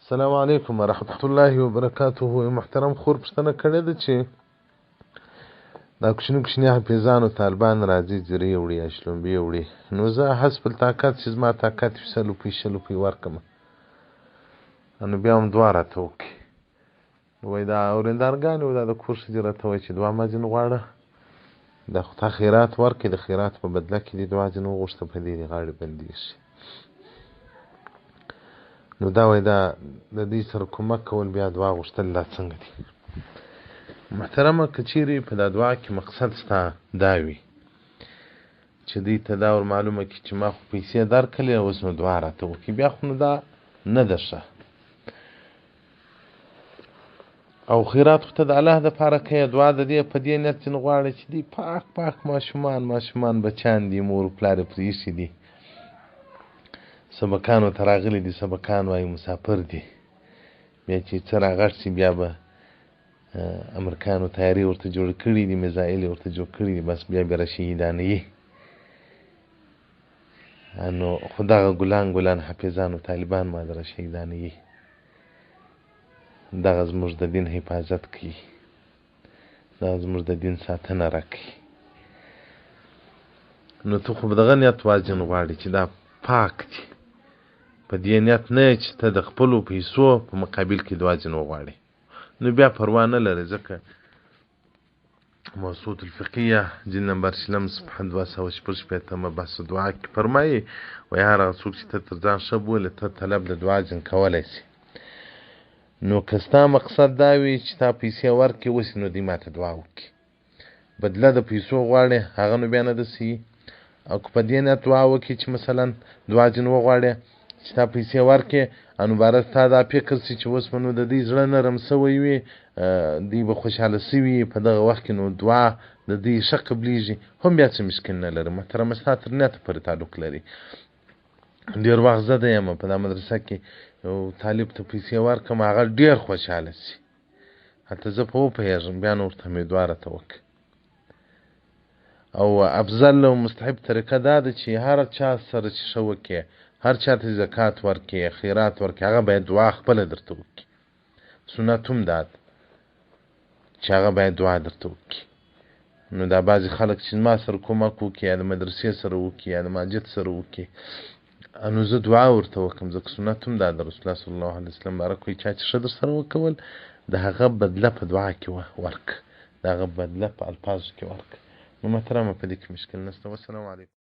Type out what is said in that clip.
السلام علیکم ورحمت الله وبرکاته. محترم خور پوښتنه کړې ده چې دا کوچني حافظانو طالبان راځي زیرې وړي یا شلومبې وړي، نو زه حسب الطاقت چې زما طاقت وي 100 روپۍ 100 روپۍ ورکړم، نو بیا هم دوه راته وکړي. وایي دا اورېندارګانې او دا د کور ښځې راته وایي چې دوه مازین غواړه، دا خو تا خیرات ورکړې، د خیرات په بدله کې دې دوه ځین وغوښته، په دې دې غاړې بندېږي. نو دا وایي دا د دې سره کومک کول بیا دعا غوښتل دا څنګه دي؟ محترمه که چیرې په دا دعا کې مقصد ستا دا وي چې دوی ته دا ور معلومه کړي چې ما خو پیسې درکړلې اوس نو دعا راته وکړي، بیا خو نو دا نه ده ښه. او خیرات خو ته د الله دپاره کوې، دعا د دې په دې نیت ځینې غواړي چې دوی پاک پاک ماشومان بچیان دي، مور و پلار یې پرې ایښي دي، سبقانو ته راغلي دي، سبقان وایي مسافر دي، بیا چې څه راغټ شي بیا به امریکایانو تیارې ورته جوړ کړي دي، میزایل یې ورته جوړ کړي دي، بس بیا به شهیدانوي. نو خو دغه ګلان حافظانو طالبان ما دره شهیدانوي، دغه زموږ د دین حفاظت کوي، دغه زموږ د دین ساتنه راکوي. نو ته خو دغه نیت واجن غواړي چې دا پاک دي، په دې نیت نه چې ته د خپلو پیسو په مقابل کې دوه ځین وغواړې، نو بیا پروا نه لري، ځکه موسوعة الفقهیه جلد نمبر 20 صفحه 266 بحث دعا کې فرمایي وایي هر هغه څوک چې ته تر ځان ښه بولې ته طلب د دعا ځین کولی شي. نو که ستا مقصد دا وي چې تا پیسې ورکړې اوس نو دوی ماته دعا وکړي، بدله د پیسو غواړې هغه نو بیا نه داسې. او که په دې نیت دعا وکړي چې مثلا دعا ځین وغواړې چې تا پیسې ورکړې، انو باره ستا دا فکر شي چې اوس به نو د دوی زړه نرم سوی وي، دوی به خوشحاله سوي په دغه وخت کې، نو دعا د دوی ښه قبلیږي، هم بیا څه مشکل نه لري. محترمه ستا تر نیته پورې تعلق لري. ډېر وخت زه د یم په دا مدرسه کې یو طالب ته پیسې ورکړم، هغه ډېر خوشحاله شي، حتی زه په وپوهېږم، بیا نو ورته مې دعا راته وکړه. او افضل او مستحب طریقه دا ده چې هر چا سره چې ښه وکړې، هر چا ته زکات ورکړې، خیرات ورکړې، هغه باید دعا خپله درته وکړي. سنت هم دا ده چې هغه باید دعا درته وکړي. نو دا بعضې خلک چې ما سره کومک وکړي، یا د مدرسې سره وکړي، یا د مسجد سره وکړي، نو زه دعا ورته وکړم، ځکه سنت هم دا د رسول الله صلی الله علیه وسلم باره کوي چا چې ښه در سره وکول د هغه بدله په دعا کې ورکړه، د هغه بدله په الفاظو کې ورکړه. نو محترمه په دې کې مشکل نشته. والسلام علیکم.